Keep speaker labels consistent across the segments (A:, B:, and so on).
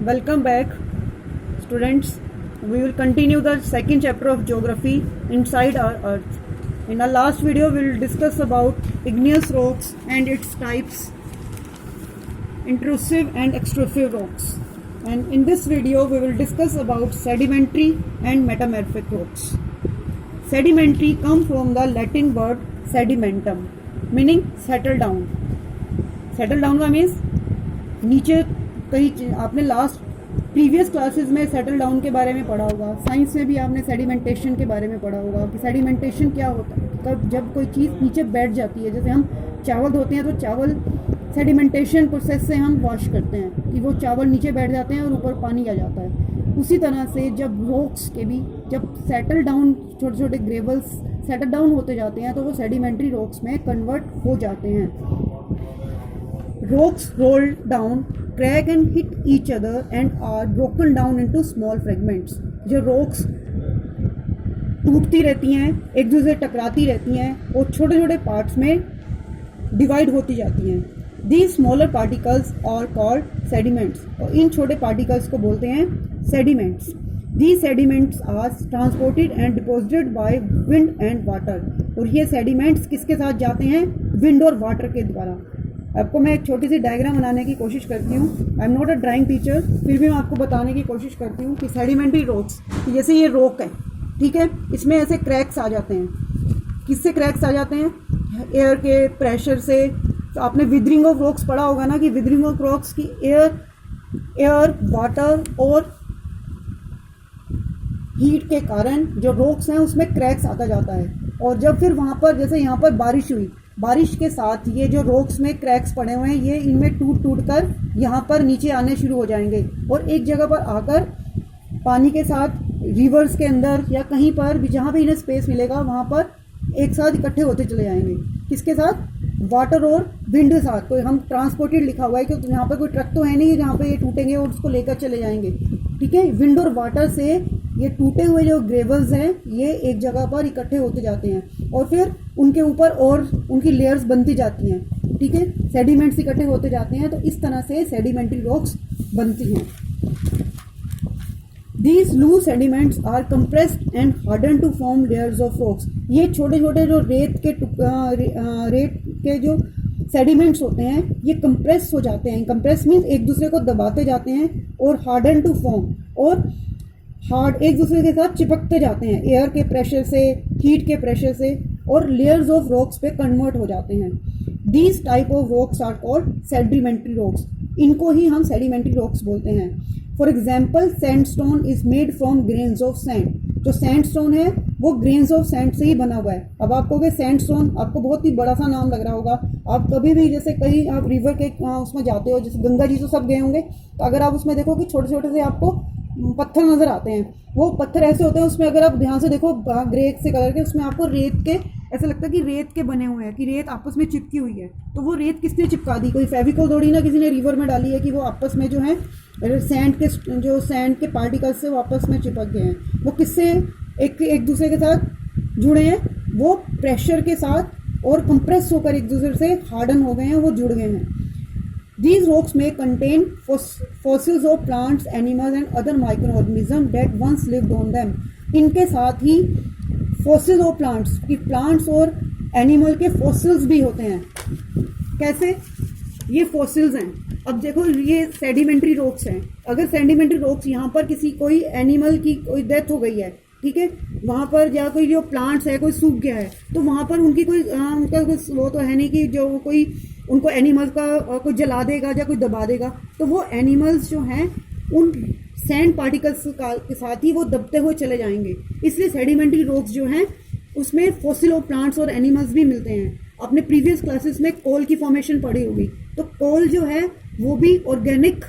A: Welcome back, students. We will continue the second chapter of geography inside our earth. In our last video, we will discuss about igneous rocks and its types, intrusive and extrusive rocks. And in this video, we will discuss about sedimentary and metamorphic rocks. Sedimentary come from the Latin word sedimentum, meaning settle down. Settle down का means नीचे कहीं आपने last previous classes में settle down के बारे में पढ़ा होगा, साइंस में भी आपने सेडिमेंटेशन के बारे में पढ़ा होगा कि सेडिमेंटेशन क्या होता है, कब जब कोई चीज़ नीचे बैठ जाती है। जैसे हम चावल धोते हैं तो चावल सेडिमेंटेशन प्रोसेस से हम वॉश करते हैं कि वो चावल नीचे बैठ जाते हैं और ऊपर पानी आ जाता है। उसी तरह से जब रॉक्स के भी जब सेटल डाउन छोटे छोटे ग्रेवल्स सेटल डाउन होते जाते हैं तो वो सेडिमेंट्री रॉक्स में कन्वर्ट हो जाते हैं। Rocks roll down, crack and hit each other and are broken down into small fragments. जो rocks टूटती रहती हैं, एक दूसरे से टकराती रहती हैं और छोटे छोटे पार्ट्स में डिवाइड होती जाती हैं। These smaller particles are called sediments. और इन छोटे पार्टिकल्स को बोलते हैं sediments. These sediments are transported and deposited by wind and water. और ये sediments किसके साथ जाते हैं? विंड और वाटर के द्वारा। आपको मैं एक छोटी सी डायग्राम बनाने की कोशिश करती हूँ। I am not a drawing teacher, फिर भी मैं आपको बताने की कोशिश करती हूँ कि सेडिमेंट्री रॉक्स, जैसे ये रॉक है, ठीक है, इसमें ऐसे क्रैक्स आ जाते हैं। किससे क्रैक्स आ जाते हैं? एयर के प्रेशर से। तो आपने विदरिंग ऑफ रॉक्स पढ़ा होगा ना कि विदरिंग ऑफ रॉक्स की एयर वाटर और हीट के कारण जो रॉक्स हैं उसमें क्रैक्स आता जाता है। और जब फिर वहाँ पर जैसे यहाँ पर बारिश हुई, बारिश के साथ ये जो रॉक्स में क्रैक्स पड़े हुए हैं ये इनमें टूट कर यहाँ पर नीचे आने शुरू हो जाएंगे और एक जगह पर आकर पानी के साथ रिवर्स के अंदर या कहीं पर भी जहाँ भी इन्हें स्पेस मिलेगा वहाँ पर एक साथ इकट्ठे होते चले जाएंगे। किसके साथ? वाटर और विंड के साथ। कोई हम ट्रांसपोर्टेड लिखा हुआ है कि यहाँ पर कोई ट्रक तो है नहीं जहाँ पर ये टूटेंगे और उसको लेकर चले जाएंगे, ठीक है। विंड और वाटर से ये टूटे हुए जो ग्रेवल्स हैं ये एक जगह पर इकट्ठे होते जाते हैं और फिर उनके ऊपर और उनकी लेयर्स बनती जाती हैं, ठीक है। सेडिमेंट्स इकट्ठे होते जाते हैं तो इस तरह से सेडिमेंट्री रॉक्स बनती हैं। These loose sediments are compressed and hardened to form layers of rocks. ये छोटे छोटे जो रेत के जो सेडिमेंट्स होते हैं ये कंप्रेस हो जाते हैं। कंप्रेस मीन्स एक दूसरे को दबाते जाते हैं और हार्डन टू फॉर्म और हार्ड एक दूसरे के साथ चिपकते जाते हैं एयर के प्रेशर से, हीट के प्रेशर से और लेयर्स ऑफ रॉक्स पे कन्वर्ट हो जाते हैं। These type of rocks are called sedimentary rocks. इनको ही हम सेडिमेंट्री रॉक्स बोलते हैं। For example sandstone is made from grains of sand. जो सैंडस्टोन है वो ग्रेन्स ऑफ सैंड से ही बना हुआ है। अब आप कहोगे सैंडस्टोन, आपको बहुत ही बड़ा सा नाम लग रहा होगा। आप कभी भी जैसे कहीं आप रिवर के उसमें जाते हो, जैसे गंगा जी तो सब गए होंगे, तो अगर आप उसमें देखो कि छोटे छोटे से आपको पत्थर नजर आते हैं, वो पत्थर ऐसे होते हैं उसमें अगर आप ध्यान से देखो ग्रे से कलर के, उसमें आपको रेत के ऐसा लगता है कि रेत के बने हुए हैं, कि रेत आपस में चिपकी हुई है। तो वो रेत किसने चिपका दी? कोई फेविकोल थोड़ी ना किसी ने रिवर में डाली है कि वो आपस में जो है सैंड के पार्टिकल्स से वो आपस में चिपक गए हैं। वो किससे एक दूसरे के साथ जुड़े हैं? वो प्रेशर के साथ और कंप्रेस होकर एक दूसरे से हार्डन हो गए हैं, वो जुड़ गए हैं। These rocks may contain fossils of plants, animals and other microorganisms that once lived on them. इनके साथ ही fossils of plants कि plants और animal के fossils भी होते हैं। कैसे? ये fossils हैं। अब देखो ये sedimentary rocks हैं। अगर sedimentary rocks यहाँ पर किसी कोई animal की कोई डेथ हो गई है, ठीक है, वहाँ पर या कोई जो प्लांट्स है कोई सूख गया है तो वहाँ पर उनकी कोई उनका वो तो है नहीं कि जो कोई उनको एनिमल्स का कोई जला देगा या कोई दबा देगा। तो वो एनिमल्स जो हैं उन सैंड पार्टिकल्स के साथ ही वो दबते हुए चले जाएंगे। इसलिए सेडिमेंट्री रॉक्स जो हैं उसमें फॉसिल ऑफ प्लांट्स और एनिमल्स भी मिलते हैं। आपने प्रीवियस क्लासेस में कोल की फॉर्मेशन पढ़ी होगी, तो कोल जो है वो भी ऑर्गेनिक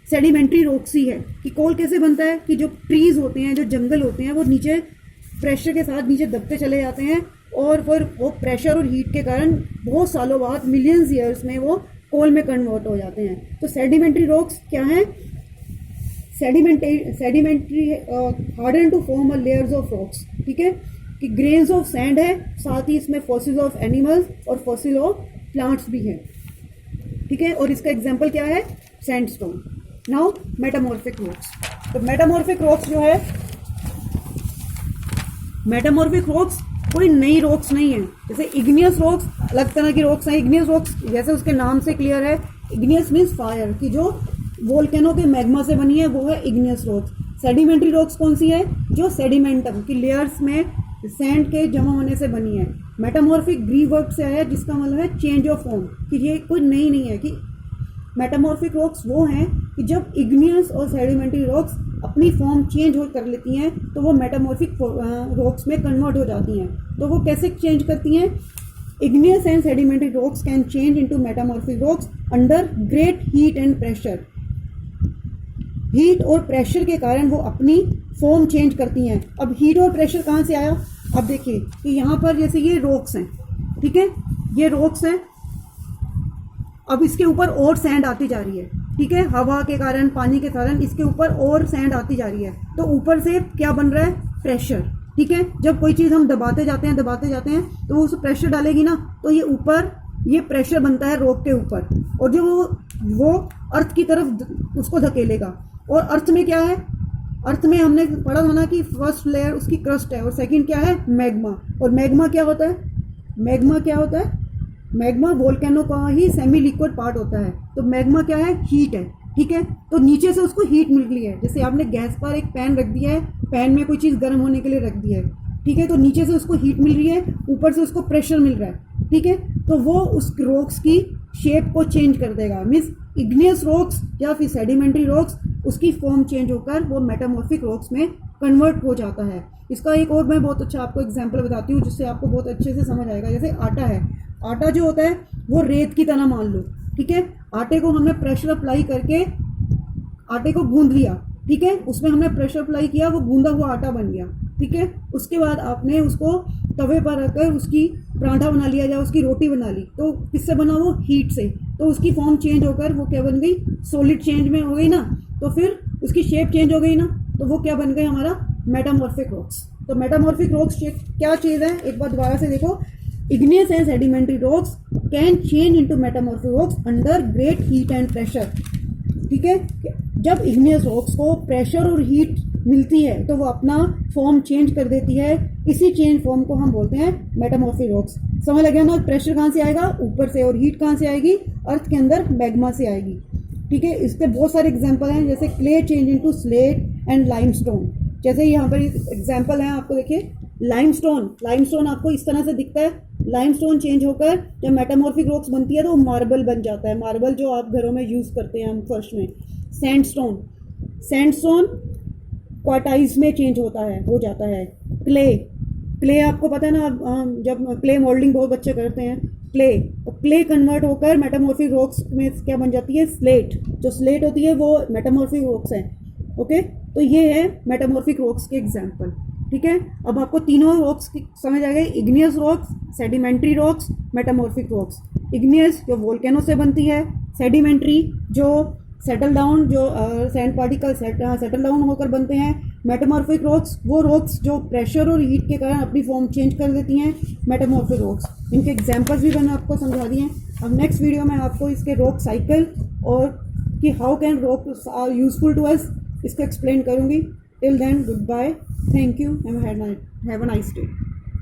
A: सेडिमेंट्री रॉक्स ही है। कि कोल कैसे बनता है? कि जो ट्रीज होते हैं, जो जंगल होते हैं, वो नीचे प्रेशर के साथ नीचे दबते चले जाते हैं और फिर वो प्रेशर और हीट के कारण बहुत सालों बाद मिलियंस ईयर्स में वो कोल में कन्वर्ट हो जाते हैं। तो सेडिमेंट्री रॉक्स क्या हैं? Sedimentary harden to form a layers of rocks, ठीक है, कि ग्रेन्स ऑफ सैंड है, साथ ही इसमें फॉसिल्स ऑफ एनिमल्स और फॉसिल ऑफ प्लांट्स भी हैं, ठीक है। और इसका एग्जाम्पल क्या है? सैंडस्टोन। Now metamorphic rocks. तो मेटामॉर्फिक रॉक्स जो है, मेटामॉर्फिक रॉक्स कोई नई रॉक्स नहीं है। जैसे इग्नियस रॉक्स अलग तरह की रॉक्स हैं। इग्नियस रॉक्स जैसे उसके नाम से क्लियर है, इग्नियस मीन्स फायर, की जो वोल्केनो के मैग्मा से बनी है वो है इग्नियस रॉक्स। सेडिमेंट्री रॉक्स कौन सी है? जो सेडिमेंटम की लेयर्स में सैंड के जमा होने से बनी है। मेटामॉर्फिक ग्रीक वर्ड से है जिसका मतलब है चेंज ऑफ फॉर्म, कि ये कोई नई नहीं है। कि मेटामॉर्फिक रॉक्स वो हैं कि जब इग्नियस और सेडिमेंट्री रॉक्स अपनी फॉर्म चेंज हो कर लेती हैं तो वो मेटामॉर्फिक रॉक्स में कन्वर्ट हो जाती हैं। तो वो कैसे चेंज करती हैं? Igneous and sedimentary rocks can change into metamorphic rocks under great heat and pressure. Heat और प्रेशर के कारण वो अपनी फॉर्म चेंज करती हैं। अब हीट और प्रेशर कहाँ से आया? अब देखिए कि यहाँ पर जैसे ये रॉक्स हैं, ठीक है, ये रॉक्स हैं। अब इसके ऊपर और सैंड आती जा रही है, ठीक है, हवा के कारण, पानी के कारण इसके ऊपर और सैंड आती जा रही है। तो ऊपर से क्या बन रहा है? प्रेशर, ठीक है। जब कोई चीज़ हम दबाते जाते हैं तो वो उस प्रेशर डालेगी ना, तो ये ऊपर ये प्रेशर बनता है रॉक के ऊपर, और जो वो अर्थ की तरफ उसको धकेलेगा। और अर्थ में क्या है? अर्थ में हमने पढ़ा था ना कि फर्स्ट लेयर उसकी क्रस्ट है और सेकंड क्या है? मैग्मा। और मैग्मा क्या होता है? मैग्मा क्या होता है? मैग्मा वोल्केनो का ही सेमी लिक्विड पार्ट होता है। तो मैग्मा क्या है? हीट है, ठीक है। तो नीचे से उसको हीट मिल रही है। जैसे आपने गैस पर एक पैन रख दिया है, पैन में कोई चीज़ गर्म होने के लिए रख दिया है, ठीक है, तो नीचे से उसको हीट मिल रही है, ऊपर से उसको प्रेशर मिल रहा है, ठीक है। तो वो उस रॉक्स की शेप को चेंज कर देगा। मीन्स इग्नियस रॉक्स या फिर सेडिमेंट्री रॉक्स, उसकी फॉर्म चेंज होकर वो मेटामॉर्फिक रॉक्स में कन्वर्ट हो जाता है। इसका एक और मैं बहुत अच्छा आपको एग्जांपल बताती हूँ जिससे आपको बहुत अच्छे से समझ आएगा। जैसे आटा है, आटा जो होता है वो रेत की तरह मान लो, ठीक है। आटे को हमने प्रेशर अप्लाई करके आटे को गूंद लिया, ठीक है, उसमें हमने प्रेशर अप्लाई किया, वो गूंदा हुआ आटा बन गया, ठीक है। उसके बाद आपने उसको तवे पर रखकर उसकी पराठा बना लिया या उसकी रोटी बना ली, तो किससे बना? वो हीट से। तो उसकी फॉर्म चेंज होकर वो क्या बन गई? सॉलिड चेंज में हो गई ना। तो फिर उसकी शेप चेंज हो गई ना, तो वो क्या बन गई? हमारा मेटामॉर्फिक रॉक्स। तो मेटामॉर्फिक रॉक्स क्या चीज़ है? एक बार दोबारा से देखो, igneous and sedimentary rocks can change into metamorphic rocks under great heat and pressure, ठीक है। जब इग्नियस रॉक्स को प्रेशर और हीट मिलती है तो वो अपना फॉर्म चेंज कर देती है। इसी चेंज फॉर्म को हम बोलते हैं मेटामॉर्फिक रॉक्स। समझ लग गया ना? प्रेशर कहाँ से आएगा? ऊपर से। और हीट कहाँ से आएगी? अर्थ के अंदर मैग्मा से आएगी, ठीक है। इसके बहुत सारे एग्जांपल हैं, जैसे clay change into slate and limestone. जैसे यहाँ पर एग्जांपल है, आपको देखिए, लाइमस्टोन आपको इस तरह से दिखता है। लाइमस्टोन चेंज होकर जब मेटामॉर्फिक रॉक्स बनती है तो मार्बल बन जाता है। मार्बल जो आप घरों में यूज़ करते हैं हम फर्श में। सैंडस्टोन क्वार्टाइज में चेंज होता है, हो जाता है। क्ले आपको पता है ना, जब क्ले मोल्डिंग बहुत बच्चे करते हैं, क्ले कन्वर्ट होकर मेटामॉर्फिक रॉक्स में क्या बन जाती है? स्लेट। जो स्लेट होती है वो मेटामॉर्फिक रॉक्स है, ओके। तो ये है मेटामॉर्फिक रॉक्स के एग्जांपल, ठीक है। अब आपको तीनों रॉक्स समझ आ गए, igneous rocks, sedimentary rocks, metamorphic rocks. Igneous जो वोल्केनो से बनती है, सेडिमेंट्री जो सेटल डाउन, जो सैंड पार्टिकल सेटल डाउन होकर बनते हैं। मेटामॉर्फिक रॉक्स वो रॉक्स जो प्रेशर और हीट के कारण अपनी फॉर्म चेंज कर देती हैं, मेटामॉर्फिक रॉक्स। इनके एग्जांपल्स भी मैंने आपको समझा दिए हैं। अब नेक्स्ट वीडियो में आपको इसके रॉक साइकिल और कि how can rocks are useful to us, इसको एक्सप्लेन करूँगी। Till then, goodbye, thank you, have a nice day.